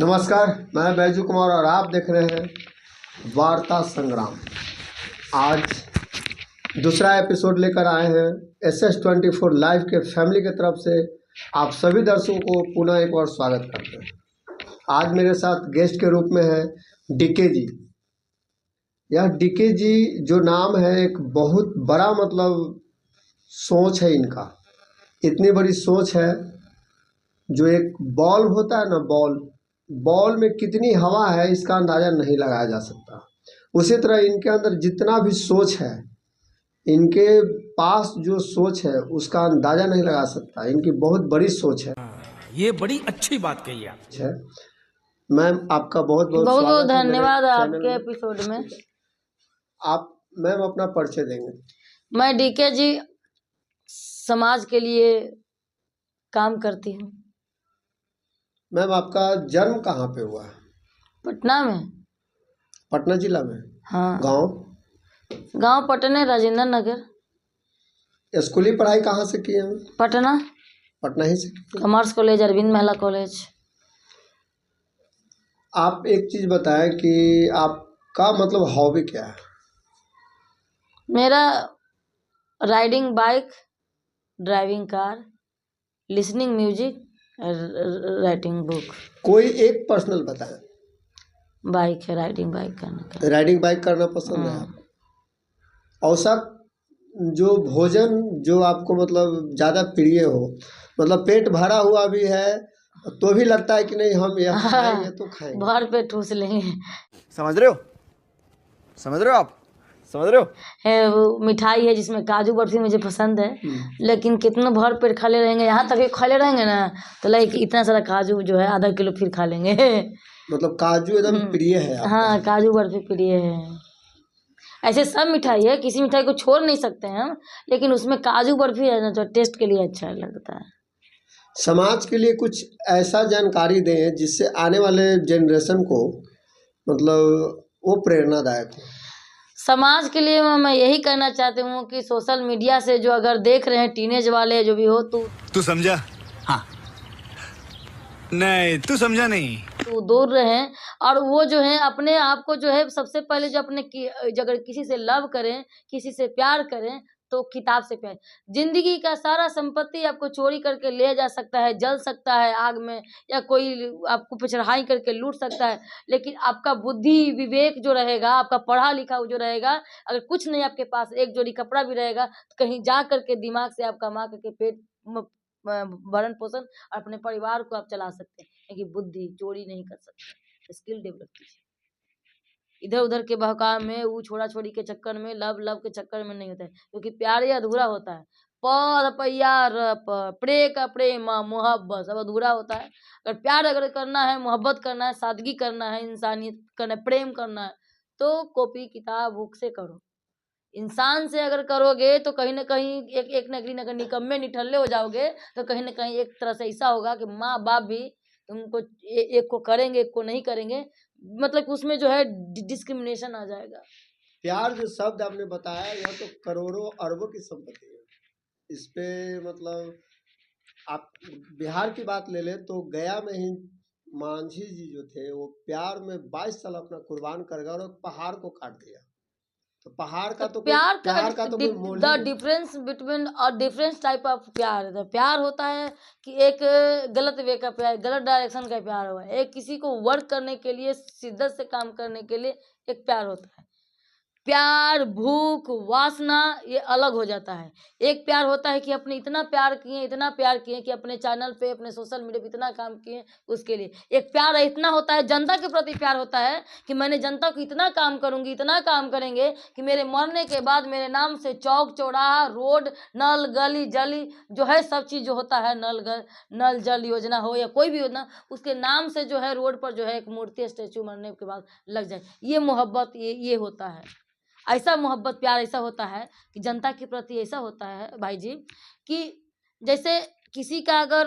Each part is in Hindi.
नमस्कार, मैं बैजू कुमार और आप देख रहे हैं वार्ता संग्राम। आज दूसरा एपिसोड लेकर आए हैं SS24 लाइव के फैमिली की तरफ से। आप सभी दर्शकों को पुनः एक बार स्वागत करते हैं। आज मेरे साथ गेस्ट के रूप में है डीके जी। यह डीके जी जो नाम है, एक बहुत बड़ा सोच है इनका। इतनी बड़ी सोच है, जो एक बॉल होता है ना, बॉल में कितनी हवा है इसका अंदाज़ा नहीं लगाया जा सकता। उसी तरह इनके अंदर जितना भी सोच है, इनके पास जो सोच है उसका अंदाज़ा नहीं लगा सकता। इनकी बहुत बड़ी सोच है। ये बड़ी अच्छी बात कही आप। मैम, आपका बहुत बहुत बहुत स्वागत है मेरे धन्यवाद चैनल आपके में। एपिसोड में। आप मैम अपना परिचय देंगे? मैं डीके जी समाज के लिए काम करती हूँ। मैम, आपका जन्म कहाँ पे हुआ है? पटना में। पटना जिला में? हाँ। गांव पटना, राजेंद्र नगर। स्कूली पढ़ाई कहाँ से की है? पटना ही से की है? कॉमर्स कॉलेज, अरविंद महिला कॉलेज। आप एक चीज़ बताएं कि आपका हॉबी क्या है? मेरा riding bike, driving car, listening music, writing book. कोई एक पर्सनल बताएं। बाइक है, राइडिंग बाइक करना। राइडिंग बाइक करना पसंद है आपको? औसत जो भोजन जो आपको ज़्यादा प्रिय हो, पेट भरा हुआ भी है तो भी लगता है कि नहीं, हम यह खाएंगे तो खाएंगे। भर पे ठूस लेंगे। समझ रहे हो आप? समझ रहे हो? है वो मिठाई है जिसमें काजू बर्फी मुझे पसंद है, लेकिन कितना भर पेट खा ले रहेंगे, यहाँ तक भी खा ले रहेंगे ना, तो लाइक इतना सारा काजू जो है आधा किलो फिर खा लेंगे। काजू एकदम प्रिय है आपका? हाँ, काजू बर्फी प्रिय है। ऐसे सब मिठाई है, किसी मिठाई को छोड़ नहीं सकते हैं हम, लेकिन उसमें काजू बर्फी है ना, जो टेस्ट के लिए अच्छा लगता है। समाज के लिए कुछ ऐसा जानकारी दें जिससे आने वाले जनरेशन को वो प्रेरणादायक हो। समाज के लिए मैं यही कहना चाहती हूँ कि सोशल मीडिया से जो अगर देख रहे हैं टीनेज वाले जो भी हो, तू समझा? हाँ। नहीं, तू समझा नहीं। तो दूर रहें। और वो जो है अपने आप को जो है सबसे पहले जो अगर किसी से लव करें, किसी से प्यार करें, तो किताब से प्यार। जिंदगी का सारा संपत्ति आपको चोरी करके ले जा सकता है, जल सकता है आग में, या कोई आपको पे चढ़ाई करके लूट सकता है, लेकिन आपका बुद्धि विवेक जो रहेगा, आपका पढ़ा लिखा जो रहेगा, अगर कुछ नहीं आपके पास एक जोड़ी कपड़ा भी रहेगा, तो कहीं जा करके दिमाग से आप कमा करके पेट भरण पोषण और अपने परिवार को आप चला सकते हैं। कि बुद्धि चोरी नहीं कर सकते, स्किल डेवलप कीजिए। इधर उधर के बहकाव में, वो छोड़ा छोड़ी के चक्कर में, लव के चक्कर में नहीं होता है, क्योंकि प्यार ही अधूरा होता है। प्रे का प्रेम मोहब्बत सब अधूरा होता है। अगर करना है, मोहब्बत करना है, सादगी करना है, इंसानियत करना है, प्रेम करना है, तो कॉपी किताब बुक से करो। इंसान से अगर करोगे तो कहीं ना कहीं एक न निकम्मे निठल्ले हो जाओगे। तो कहीं ना कहीं एक तरह से ऐसा होगा कि माँ बाप भी तुमको एक को करेंगे, एक को नहीं करेंगे, उसमें जो है डिस्क्रिमिनेशन आ जाएगा। प्यार जो शब्द आपने बताया, यह तो करोड़ों अरबों की संपत्ति है। इस पे आप बिहार की बात ले ले तो गया में ही मांझी जी जो थे, वो प्यार में 22 साल अपना कुर्बान कर गए और पहाड़ को काट दिया। तो पहाड़ का तो प्यार का तो कोई मोल द नहीं। डिफरेंस बिटवीन और डिफरेंस टाइप ऑफ प्यार। प्यार होता है कि एक गलत वे का प्यार, गलत डायरेक्शन का प्यार हुआ, एक किसी को वर्क करने के लिए, शिद्दत से काम करने के लिए एक प्यार होता है। प्यार, भूख, वासना ये अलग हो जाता है। एक प्यार होता है कि अपने इतना प्यार किए कि अपने चैनल पे, अपने सोशल मीडिया पे इतना काम किए उसके लिए। एक प्यार इतना होता है, जनता के प्रति प्यार होता है कि मैंने जनता को इतना काम करूंगी, इतना काम करेंगे कि मेरे मरने के बाद मेरे नाम से चौक चौराहा, रोड, नल, गली जली जो है, सब चीज़ जो होता है, नल जल योजना हो या कोई भी योजना, उसके नाम से जो है रोड पर जो है एक मूर्ति, स्टैचू मरने के बाद लग जाए। ये मोहब्बत ये होता है। ऐसा मोहब्बत प्यार ऐसा होता है कि जनता के प्रति ऐसा होता है भाई जी, कि जैसे किसी का अगर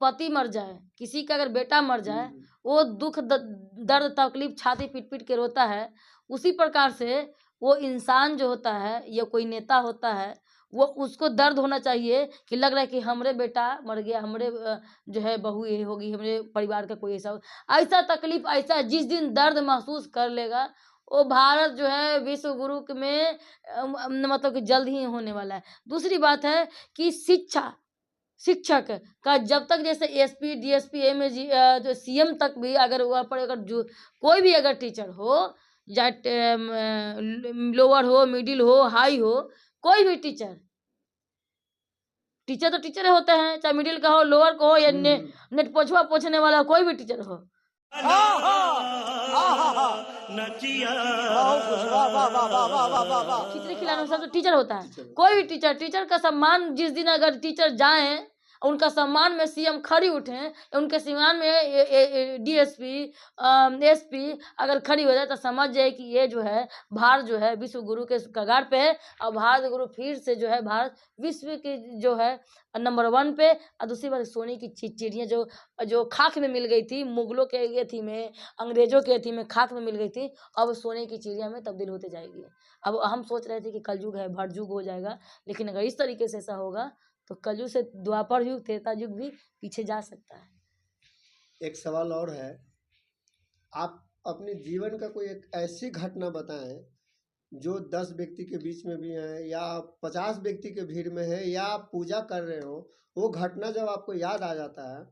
पति मर जाए, किसी का अगर बेटा मर जाए, वो दुख दर्द तकलीफ छाती पीट पीट के रोता है, उसी प्रकार से वो इंसान जो होता है या कोई नेता होता है, वो उसको दर्द होना चाहिए कि लग रहा है कि हमरे बेटा मर गया, हमरे जो है बहू ये होगी, हमरे परिवार का कोई ऐसा तकलीफ, ऐसा जिस दिन दर्द महसूस कर लेगा, वो भारत जो है विश्व गुरु में मतलब कि जल्द ही होने वाला है। दूसरी बात है कि शिक्षक का जब तक जैसे एसपी, डीएसपी, एमएजी जो सीएम तक भी अगर वहाँ पर अगर जो कोई भी अगर टीचर हो, चाहे लोअर हो, मिडिल हो, हाई हो, कोई भी टीचर तो टीचर होते हैं, चाहे मिडिल का हो, लोअर का हो, या नेट पोछवा पोछने वाला कोई भी टीचर हो। खिचड़ी खिलाने वाला सब तो टीचर होता है। कोई भी टीचर का सम्मान जिस दिन अगर टीचर जाएं, उनका सम्मान में सीएम खड़ी उठे, उनके सम्मान में डीएसपी, एसपी अगर खड़ी हो जाए, तो समझ जाए कि ये जो है भारत जो है विश्व गुरु के कगार पे है, और भारत गुरु फिर से जो है भारत विश्व की जो है नंबर 1 पे। और दूसरी बात, सोने की चिड़ियाँ जो खाक में मिल गई थी, मुगलों के एथी में, अंग्रेजों के एथी में खाक में मिल गई थी, अब सोने की चिड़िया में तब्दील होते जाएगी। अब हम सोच रहे थे कि कलयुग है, भटयुग हो जाएगा, लेकिन अगर इस तरीके से ऐसा होगा तो कलयुग से द्वापर युग, त्रेता युग भी पीछे जा सकता है। एक सवाल और है, आप अपने जीवन का कोई एक ऐसी घटना बताएं जो 10 व्यक्ति के बीच में भी है, या 50 व्यक्ति के भीड़ में है, या आप पूजा कर रहे हो, वो घटना जब आपको याद आ जाता है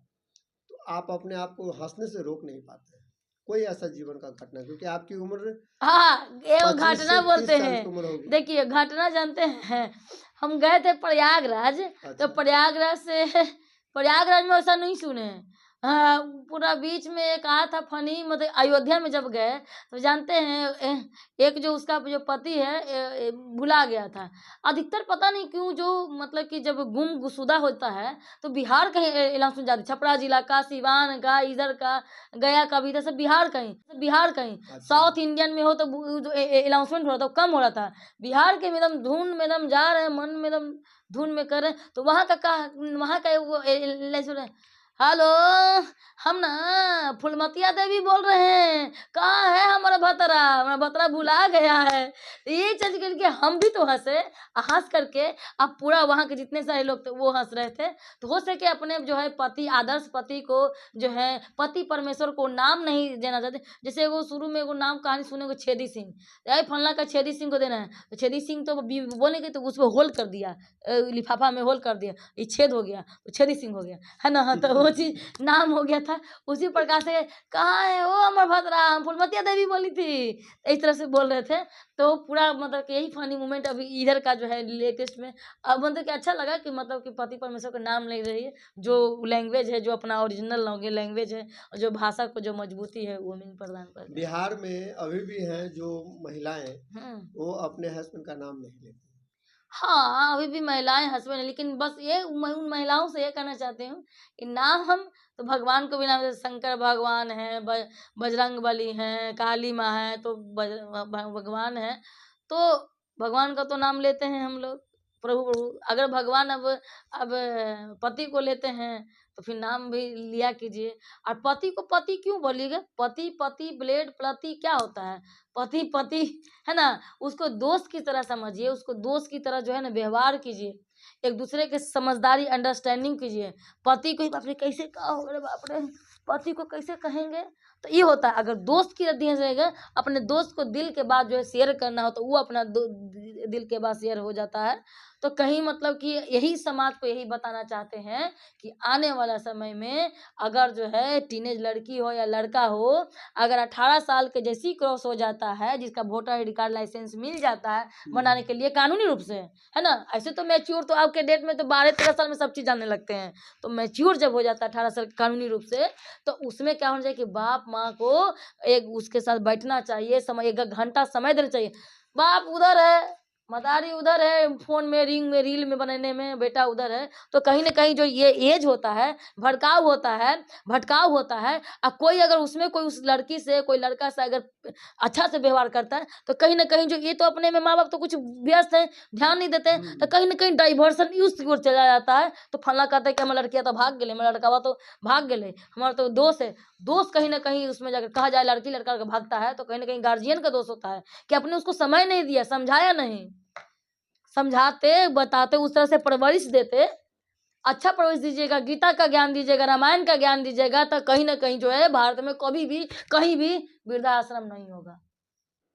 तो आप अपने आप को हंसने से रोक नहीं पाते। कोई ऐसा जीवन का घटना, क्योंकि आपकी उम्र हाँ, ये 25 से घटना 30 बोलते साल हैं। की उम्र होगी। देखिए घटना जानते हैं, हम गए थे प्रयागराज, तो अच्छा। प्रयागराज में ऐसा नहीं सुने। हाँ, पूरा बीच में एक आया था फनी, मतलब अयोध्या में जब गए तो जानते हैं एक जो उसका जो पति है भुला गया था। अधिकतर पता नहीं क्यों जो मतलब कि जब गुमशुदा होता है तो बिहार कहीं अनाउंसमेंट जाती, छपरा जिला का, सिवान का, इधर का, गया का भी, इधर से बिहार कहीं अच्छा। साउथ इंडियन में हो तो जो अनाउंसमेंट हो रहा था कम हो रहा था। बिहार के में एकदम धुन में एकदम जा रहे हैं, मन में एकदम धुन में कर रहे हैं, तो वहाँ का वो हेलो, हम ना फुलमतिया देवी बोल रहे हैं, कहाँ है हमारा भतरा भुला गया है। तो ये चीज करके हम भी तो हंसे, हंस करके अब पूरा वहाँ के जितने सारे लोग थे वो हंस रहे थे। तो हो सके अपने जो है पति, आदर्श पति को जो है पति परमेश्वर को नाम नहीं देना चाहते। जैसे वो शुरू में वो नाम कहानी सुने को छेदी सिंह, फलना का छेदी सिंह को देना है, तो छेदी सिंह तो बोलने के तो उसको होल कर दिया, लिफाफा में होल कर दिया, ये छेद हो गया तो छेदी सिंह हो गया, है ना। तो वो चीज नाम हो गया था। उसी प्रकार से कहाँ है वो अमर भद्रा, फुलमतिया देवी बोली थी, इस तरह से बोल रहे थे। तो पूरा मतलब कि यही फनी मोमेंट अभी इधर का जो है लेटेस्ट में, अब मतलब कि अच्छा लगा कि मतलब कि पति परमेश्वर का नाम ले रही है, जो लैंग्वेज है, जो अपना ओरिजिनल लैंग्वेज है, और जो भाषा को जो मजबूती है वो मिल प्रदान कर। बिहार में अभी भी हैं जो महिलाएं, वो अपने हस्बैंड का नाम नहीं लेती। हाँ, अभी भी महिलाएं हस्बैंड है, लेकिन बस ये उन महिलाओं से ये कहना चाहती हूँ कि नाम हम तो भगवान को भी नाम, जैसे शंकर भगवान है, बजरंग बली हैं, काली माँ है, तो भगवान है, तो भगवान का तो नाम लेते हैं हम लोग, प्रभु। अगर भगवान अब पति को लेते हैं तो फिर नाम भी लिया कीजिए। और पति को पति क्यों बोलिएगा, पति ब्लेड पति क्या होता है, पति है ना, उसको दोस्त की तरह समझिए, उसको दोस्त की तरह जो है ना व्यवहार कीजिए, एक दूसरे के समझदारी अंडरस्टैंडिंग कीजिए। पति को बाप रे कैसे कहो, अरे बाप रे पति को कैसे कहेंगे, तो ये होता है। अगर दोस्त की रद्दी रहेगा, अपने दोस्त को दिल के बात जो है शेयर करना हो, तो वो अपना दिल के बात शेयर हो जाता है। तो कहीं मतलब कि यही समाज को यही बताना चाहते हैं कि आने वाला समय में अगर जो है टीनेज लड़की हो या लड़का हो, अगर 18 साल के जैसी क्रॉस हो जाता है, जिसका voter I D card licence मिल जाता है बनाने के लिए कानूनी रूप से, है ना। ऐसे तो मैच्योर तो आपके डेट में तो 12-13 साल में सब चीज़ जानने लगते हैं, तो मैच्योर जब हो जाता है 18 साल कानूनी रूप से, तो उसमें क्या होना चाहिए कि बाप माँ को एक उसके साथ बैठना चाहिए, समय 1 घंटा समय देना चाहिए। बाप उधर है, मदारी उधर है, फोन में रिंग में रील में बनाने में, बेटा उधर है, तो कहीं ना कहीं जो ये एज होता है, भटकाव होता है। और कोई अगर उसमें कोई उस लड़की से, कोई लड़का से अगर अच्छा से व्यवहार करता है, तो कहीं ना कहीं जो ये तो अपने में माँ बाप तो कुछ व्यस्त है, ध्यान नहीं देते हैं, तो कहीं ना कहीं डाइवर्सन उस ओर चला जाता है। तो फला कहता है कि हमारा लड़किया तो भाग गए, हमारा लड़का तो भाग गए, हमारा तो दोस्त है। दोस्त कहीं ना कहीं उसमें जाकर कहा जाए लड़की लड़का भागता है, तो कहीं ना कहीं गार्जियन का दोष होता है कि अपने उसको समय नहीं दिया, समझाया नहीं। समझाते, बताते, उस तरह से परवरिश देते, अच्छा परवरिश दीजिएगा, गीता का ज्ञान दीजिएगा, रामायण का ज्ञान दीजिएगा, तो कहीं न कहीं जो है भारत में कभी भी, कहीं भी वृद्धाश्रम नहीं होगा।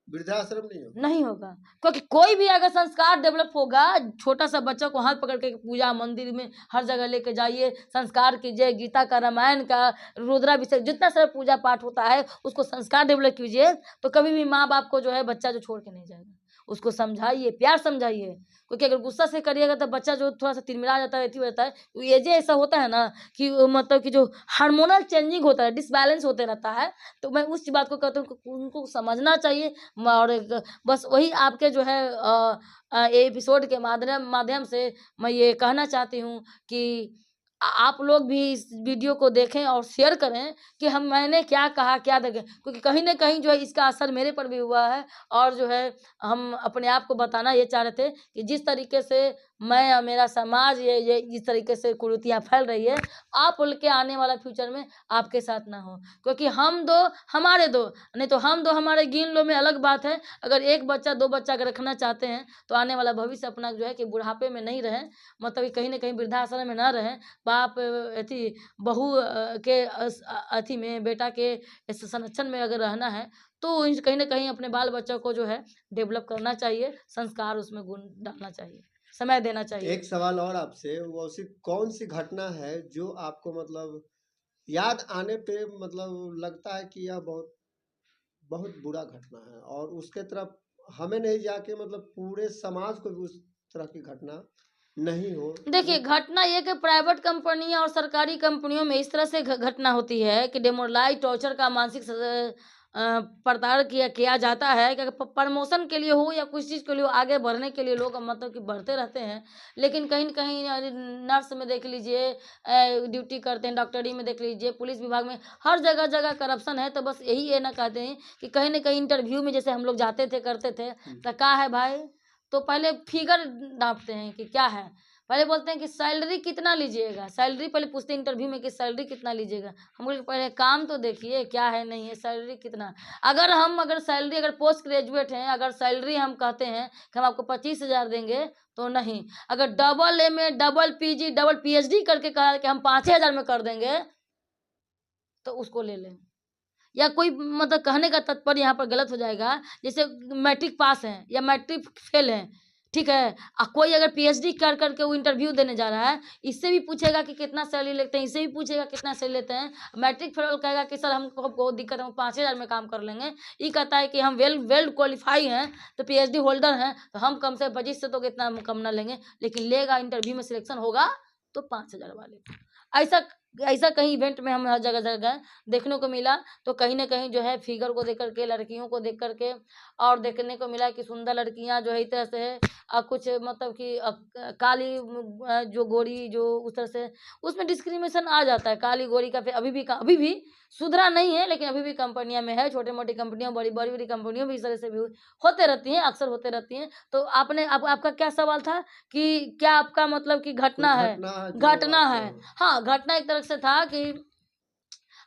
वृद्धाश्रम नहीं होगा। नहीं होगा, क्योंकि कोई भी अगर संस्कार डेवलप होगा, छोटा-सा बच्चा को हाथ पकड़ के पूजा मंदिर में हर जगह लेके जाइए, संस्कार कीजिए, गीता का, रामायण का, रुद्राभिषेक, जितना सारा पूजा पाठ होता है, उसको संस्कार डेवलप कीजिए, तो कभी भी माँ-बाप को जो है बच्चा जो छोड़ के नहीं जाएगा। उसको समझाइए, प्यार समझाइए, क्योंकि अगर गुस्सा से करिएगा तो बच्चा जो थोड़ा-सा तिलमिला जाता है, अथी हो जाता है, तो एजे ऐसा होता है ना कि मतलब कि जो हार्मोनल चेंजिंग होता है, डिसबैलेंस होते रहता है, तो मैं उस बात को कहता हूँ कि उनको समझना चाहिए। और एक बस वही आपके जो है एपिसोड के माध्यम से मैं ये कहना चाहती हूँ कि आप लोग भी इस वीडियो को देखें और शेयर करें कि मैंने क्या कहा, क्या देखें, क्योंकि कहीं न कहीं जो है इसका असर मेरे पर भी हुआ है। और जो है हम अपने आप को बताना ये चाह रहे थे कि जिस तरीके से मैं और मेरा समाज ये इस तरीके से कुरीतियाँ फैल रही है, आप बोल के आने वाला फ्यूचर में आपके साथ ना हो, क्योंकि हम 2 हमारे 2, नहीं तो हम 2 हमारे गिन लो में अलग बात है। अगर 1 बच्चा 2 बच्चा अगर रखना चाहते हैं, तो आने वाला भविष्य अपना जो है कि बुढ़ापे में नहीं रहें, मतलब कि कहीं न कहीं वृद्धाश्रम में ना रहें। बाप अथी बहू के अथी में, बेटा के संरक्षण में अगर रहना है, तो कहीं न कहीं अपने बाल बच्चों को जो है डेवलप करना चाहिए, संस्कार उसमें गुण डालना चाहिए, समय देना चाहिए। एक सवाल और आपसे, वो ऐसी कौन-सी घटना है जो आपको मतलब याद आने पे मतलब लगता है कि यह बहुत बहुत बुरा घटना है, और उसके तरफ हमें नहीं जाके मतलब पूरे समाज को भी उस तरह की घटना नहीं हो, देखिए, वो घटना ये है कि प्राइवेट कंपनी और सरकारी कंपनियों में इस तरह से घटना होती है कि डेमोरलाइज़ टॉर्चर का मानसिक प्रताड़न किया किया जाता है कि अगर प्रमोशन के लिए हो या कुछ चीज़ के लिए हो, आगे बढ़ने के लिए लोग मतलब कि बढ़ते रहते हैं। लेकिन कहीं न कहीं नर्स में देख लीजिए, ड्यूटी करते हैं, डॉक्टरी में देख लीजिए, पुलिस विभाग में, हर जगह-जगह करप्शन है। तो बस यही ये ना कहते हैं कि कहीं न कहीं इंटरव्यू में जैसे हम लोग जाते थे, करते थे, तो क्या है भाई? तो पहले फिगर नापते हैं कि क्या है। पहले बोलते हैं कि सैलरी कितना लीजिएगा? सैलरी पहले पूछते हैं इंटरव्यू में कि सैलरी कितना लीजिएगा? हम बोले पहले काम तो देखिए क्या है, नहीं है, सैलरी कितना? अगर सैलरी अगर पोस्ट ग्रेजुएट हैं, अगर सैलरी हम कहते हैं कि हम आपको 25,000 देंगे, तो नहीं। अगर double MA, double PG, double PhD करके कहा कि हम 5,000 में कर देंगे, तो उसको ले लें। या कोई मतलब कहने का तात्पर्य यहाँ पर गलत हो जाएगा, जैसे मैट्रिक पास हैं या मैट्रिक फेल हैं, ठीक है? कोई अगर पीएचडी कर के वो इंटरव्यू देने जा रहा है, इससे भी पूछेगा कि कितना सैलरी लेते हैं, इससे भी पूछेगा कितना सैलरी लेते हैं। मैट्रिक फेल कहेगा कि सर हमको बहुत दिक्कत है, हम 5,000 में काम कर लेंगे। ये कहता है कि हम वेल क्वालिफ़ाई हैं, तो पीएचडी होल्डर हैं, तो हम कम से 25 से तो इतना कम ना लेंगे, लेकिन लेगा, इंटरव्यू में सिलेक्शन होगा, तो 5,000 वाले। ऐसा ऐसा कहीं इवेंट में हम हर जगह-जगह गए, देखने को मिला। तो कहीं न कहीं जो है फिगर को देख कर के, लड़कियों को देख कर के, और देखने को मिला कि सुंदर लड़कियाँ जो है इस तरह से कुछ मतलब कि काली जो गोरी जो उस तरह से उसमें डिस्क्रिमिनेशन आ जाता है। काली गोरी का फिर अभी भी सुधरा नहीं है, लेकिन अभी भी कंपनियाँ में है, छोटी-मोटी कंपनियाँ, बड़ी-बड़ी कंपनियों में इस तरह से भी होते रहती हैं, अक्सर होते रहती हैं। तो आपका क्या सवाल था कि क्या आपका मतलब कि कोई घटना है? घटना है जो घटना है। आपको हाँ, घटना एक तरह से था कि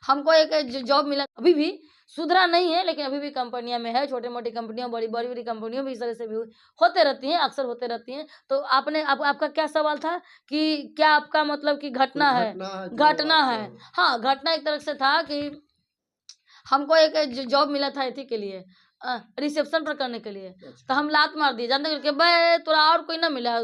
हमको एक जॉब मिला, अभी भी सुधरा नहीं है, लेकिन अभी भी कंपनियाँ में है, छोटी-मोटी कंपनियों, बड़ी-बड़ी कंपनियों में इस तरह से भी होते रहती हैं, अक्सर होते रहती हैं। तो आपका क्या सवाल था कि क्या आपका मतलब कि कोई घटना है? घटना है जो घटना आपको है। हाँ, घटना एक तरह से था कि हमको एक जॉब मिला था एथी के लिए, रिसेप्शन पर करने के लिए। तो अच्छा, हम लात मार दिए, जानते कि बे तोरा और कोई ना मिला।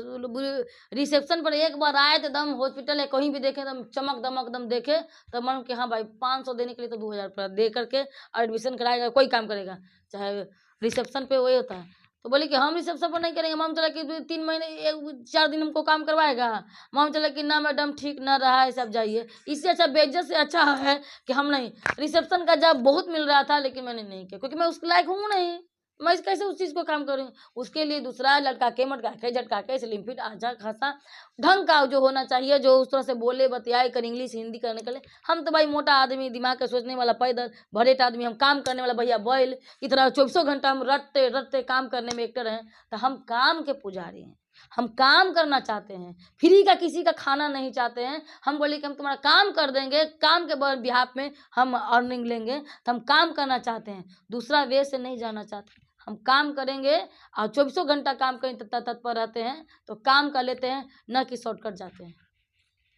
रिसेप्शन पर एक बार आए तो एकदम हॉस्पिटल है, कहीं भी देखे एकदम चमक दमक एकदम देखे, तो मन कि हाँ भाई 500 देने के लिए तो 2,000 रुपया दे करके और एडमिशन कराएगा, कोई काम करेगा, चाहे रिसेप्शन पे वही होता है। तो बोले कि हम रिसेप्शन पर नहीं करेंगे, मालूम चला कि 3 महीने 4 दिन हमको काम करवाएगा। मालूम चला कि ना मैडम ठीक ना रहा है, सब जाइए। इससे अच्छा, बेइज्जत से अच्छा है कि हम नहीं। रिसेप्शन का जॉब बहुत मिल रहा था, लेकिन मैंने नहीं किया, क्योंकि मैं उसके लायक हूँ नहीं। मैं कैसे उस चीज़ को काम करूँ? उसके लिए दूसरा लड़का के मटका के झटका के स्लिम फिट अच्छा खासा ढंग का जो होना चाहिए, जो उस तरह से बोले बतियाए कर, इंग्लिश हिंदी करने के लिए। हम तो भाई मोटा आदमी, दिमाग का सोचने वाला पैदल भरेट आदमी, हम काम करने वाला भैया बैल की तरह चौबीसों घंटा हम रटते रटते काम करने में एक्टर हैं। तो हम काम के पुजारी हैं, हम काम करना चाहते हैं, फ्री का किसी का खाना नहीं चाहते हैं। हम बोले कि हम तुम्हारा काम कर देंगे, काम के बिहाफ में हम अर्निंग लेंगे, तो हम काम करना चाहते हैं, दूसरा वे से नहीं जाना चाहते। हम काम करेंगे और 24 घंटा काम करें तत्पर रहते हैं, तो काम कर लेते हैं, न कि शॉर्टकट जाते हैं।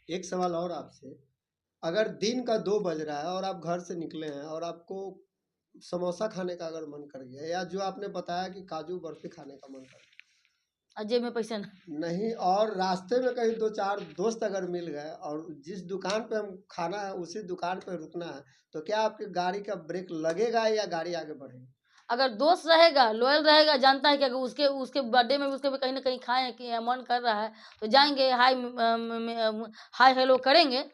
एक सवाल और आपसे, अगर दिन का 2 बज रहा है और आप घर से निकले हैं और आपको समोसा खाने का अगर मन कर गया, या जो आपने बताया कि काजू बर्फी खाने का मन कर गया, और जेब में पैसे नहीं, और रास्ते में कहीं 2-4 दोस्त अगर मिल गए और जिस दुकान पे हम खाना है उसी दुकान पे रुकना है, तो क्या आपकी गाड़ी का ब्रेक लगेगा या गाड़ी आगे बढ़ेगी? अगर दोस्त रहेगा, लॉयल रहेगा, जानता है कि अगर उसके उसके बर्थडे में भी उसके भी कहीं न कहीं खाएँ कि मन कर रहा है, तो जाएँगे, हाय हेलो करेंगे।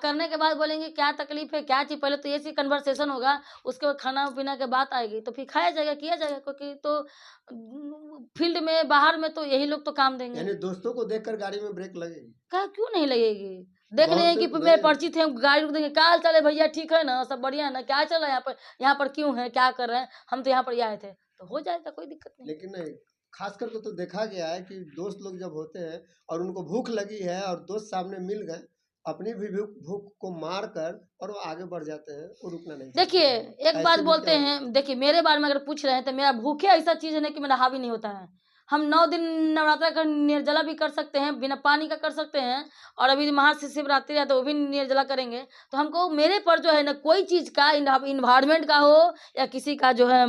करने के बाद बोलेंगे क्या तकलीफ़ है, क्या चीज़, पहले तो ये चीज़ कन्वर्सेशन होगा, उसके बाद खाना-पीना की बात आएगी, तो फिर खाया जाएगा, किया जाएगा, क्योंकि तो फील्ड में, बाहर में तो यही लोग तो काम देंगे। यानी दोस्तों को देखकर गाड़ी में ब्रेक लगेगी? क्या क्यों नहीं लगेगी? देख रहे बहुत हैं से कि नहीं, मेरे परिचित हैं, गाड़ी रोक देंगे, क्या हाल चाल है भैया, ठीक है ना? सब बढ़िया है ना? क्या चल रहा है यहाँ पर? यहाँ पर क्यों हैं? क्या कर रहे हैं? हम तो यहाँ पर ही आए थे। तो हो जाएगा, कोई दिक्कत नहीं। लेकिन नहीं, खास करके तो देखा गया है कि दोस्त लोग जब होते हैं और उनको भूख लगी है और दोस्त सामने मिल गए, अपनी भी भूख भूख को मार कर और वो आगे बढ़ जाते हैं, वो रुकना नहीं चाहते देखिए, गाड़ी में। एक बात ऐसे भी बोलते क्या होता है? हैं, देखिए मेरे बारे में अगर पूछ रहे हैं तो मेरा भूखे ऐसा चीज़ है ना कि मेरा हावी नहीं होता है। हम 9 दिन नवरात्रा का निर्जला भी कर सकते हैं, बिना पानी का कर सकते हैं, और अभी महाशिवरात्रि है तो वो भी निर्जला करेंगे। तो हमको, मेरे पर जो है ना, कोई चीज़ का, एनवायरनमेंट का हो या किसी का जो है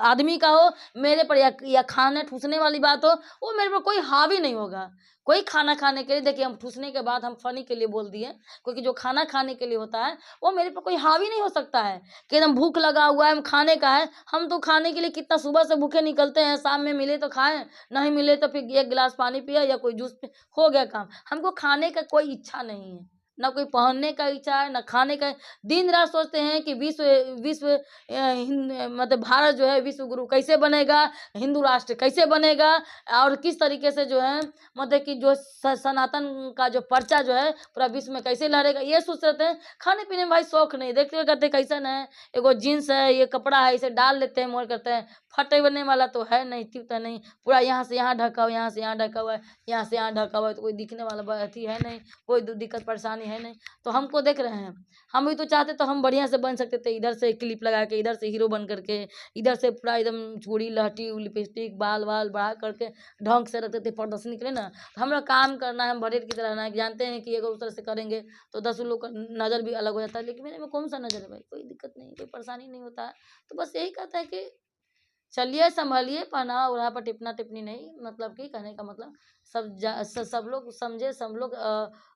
आदमी का हो, मेरे पर या खाने ठूसने वाली बात हो, वो मेरे पर कोई हावी नहीं होगा। कोई खाना खाने के लिए, देखिए हम ठूसने के बाद हम फ़नी के लिए बोल दिए, क्योंकि जो खाना खाने के लिए होता है, वो मेरे पर कोई हावी नहीं हो सकता है। कि एकदम भूख लगा हुआ है, हम खाने का है, हम तो खाने के लिए कितना सुबह से भूखे निकलते हैं, शाम में मिले तो खाएँ, नहीं मिले तो फिर 1 गिलास पानी पिया या कोई जूस पी, हो गया काम। हमको खाने का कोई इच्छा नहीं है, ना कोई पहनने का इच्छा है, ना खाने का। दिन-रात सोचते हैं कि विश्व विश्व मतलब भारत जो है विश्व गुरु कैसे बनेगा, हिंदू राष्ट्र कैसे बनेगा, और किस तरीके से जो है, मतलब कि जो सनातन का जो पर्चा जो है पूरा विश्व में कैसे लहरेगा, ये सोच रहे थे। खाने-पीने में भाई शौक नहीं, देखते हुए कहते कैसन है, एगो जीन्स है, ये कपड़ा है, इसे डाल लेते हैं, मोड़ करते हैं, फटने वाला तो है नहीं, त्यों नहीं, पूरा यहाँ से यहाँ ढका हुआ, यहाँ से यहाँ ढका हुआ है, यहाँ से यहाँ ढका हुआ है, तो कोई दिखने वाला अथी है नहीं, कोई दिक्कत परेशानी है नहीं। तो हमको देख रहे हैं, हम भी तो चाहते तो हम बढ़िया से बन सकते थे, इधर से क्लिप लगा के, इधर से हीरो बन करके, इधर से पूरा एकदम चूड़ी लहठी लिपस्टिक बाल वाल बढ़ा करके ढंग से रखते थे, प्रदर्शन निकले ना। तो हमरा काम करना है, हम भरेट की तरह रहना है, जानते हैं कि अगर उस तरह से करेंगे तो 10 लोग का नज़र भी अलग हो जाता है, लेकिन मेरे में कौन सा नज़र है भाई, कोई दिक्कत नहीं, कोई परेशानी नहीं होता है। तो बस यही कहता है कि चलिए संभलिए, पहनावा ओढ़ा पर टिपना टिप्पणी नहीं, मतलब कि कहने का मतलब सब लोग समझे, सब लोग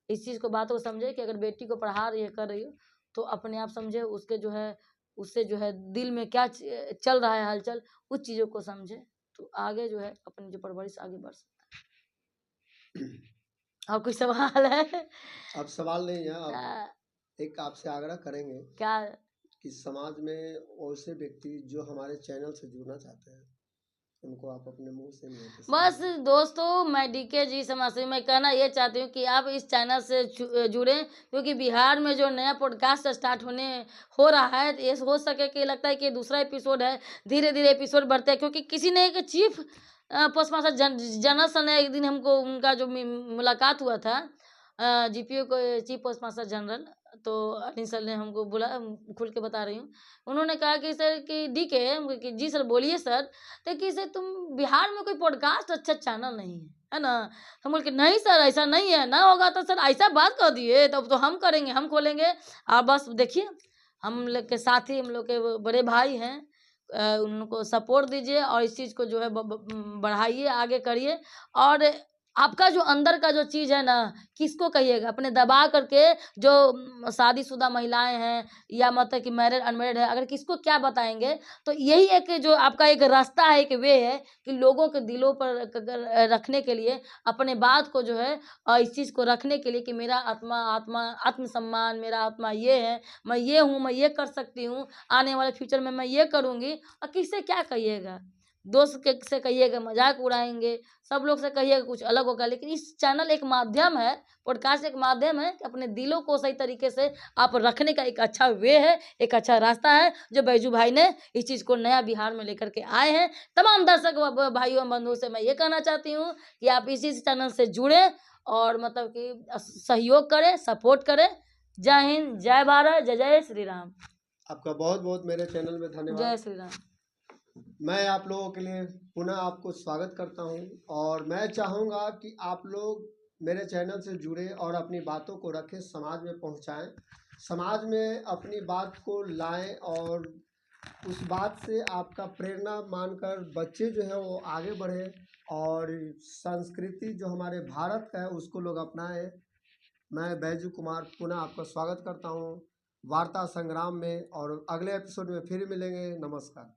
इस चीज़ को, बात को समझे कि अगर बेटी को पढ़ा रही है, कर रही हो, तो अपने आप समझे, उसके जो है, उससे जो है दिल में क्या चल रहा है हलचल, उस चीज़ों को समझे, तो आगे जो है अपनी जो परवरिश आगे बढ़ सकता है। और कोई सवाल है? अब सवाल नहीं है, अब आ, एक आपसे आग्रह करेंगे क्या? कि समाज में ऐसे व्यक्ति जो हमारे चैनल से जुड़ना चाहते हैं, उनको आप अपने मुंह से नहीं बता बस सकते। दोस्तों, मैं डीके जी समाज से मैं कहना ये चाहती हूँ कि आप इस चैनल से जुड़ें, क्योंकि बिहार में जो नया पॉडकास्ट स्टार्ट हो रहा है, ये हो सके कि लगता है कि दूसरा एपिसोड है, धीरे धीरे एपिसोड बढ़ते हैं, क्योंकि किसी ने एक चीफ पोस्ट मास्टर जनरल से ने एक दिन हमको उनका जो मुलाकात हुआ था, जीपीओ को चीफ पोस्ट मास्टर जनरल, तो अनिल सर ने हमको बोला, खुल के बता रही हूँ, उन्होंने कहा कि सर कि डीके, कि जी सर बोलिए सर, तो कि सर तुम बिहार में कोई पॉडकास्ट अच्छा चैनल नहीं है ना? हम बोल के नहीं सर ऐसा नहीं है, ना होगा तो सर ऐसा बात कर दिए, तब तो हम करेंगे, हम खोलेंगे। आप बस देखिए, हम लोग के साथी, हम लोग के वो बड़े भाई हैं, उनको सपोर्ट दीजिए और इस चीज़ को जो है बढ़ाइए, आगे करिए। और आपका जो अंदर का जो चीज़ है ना, किसको कहिएगा, अपने दबा करके, जो शादीशुदा महिलाएं हैं या मतलब कि मैरिड अनमैरिड है, अगर किसको क्या बताएंगे, तो यही एक जो आपका एक रास्ता है, एक वे है कि लोगों के दिलों पर रखने के लिए, अपने बात को जो है इस चीज़ को रखने के लिए कि मेरा आत्मा आत्मा आत्मसम्मान, मेरा आत्मा ये है, मैं ये हूँ, मैं ये कर सकती हूँ, आने वाले फ्यूचर में मैं ये करूँगी। और किससे क्या कहिएगा, दोस्त के से कहिएगा मजाक उड़ाएंगे, सब लोग से कहिएगा कुछ अलग होगा, लेकिन इस चैनल एक माध्यम है, पॉडकास्ट एक माध्यम है कि अपने दिलों को सही तरीके से आप रखने का एक अच्छा वे है, एक अच्छा रास्ता है, जो बैजू भाई ने इस चीज़ को नया बिहार में लेकर के आए हैं। तमाम दर्शक भाइयों बंधुओं से मैं ये कहना चाहती हूँ कि आप इसी चैनल से जुड़े और मतलब कि सहयोग करें, सपोर्ट करें। जय हिंद, जय भारत, जय जय श्री राम। आपका बहुत बहुत मेरे चैनल में जय धन्यवाद। श्री राम। मैं आप लोगों के लिए पुनः आपको स्वागत करता हूं और मैं चाहूँगा कि आप लोग मेरे चैनल से जुड़े और अपनी बातों को रखें, समाज में पहुंचाएं, समाज में अपनी बात को लाएं और उस बात से आपका प्रेरणा मानकर बच्चे जो है वो आगे बढ़े और संस्कृति जो हमारे भारत का है उसको लोग अपनाएं। मैं बैजू कुमार पुनः आपका स्वागत करता हूं वार्ता संग्राम में और अगले एपिसोड में फिर मिलेंगे। नमस्कार।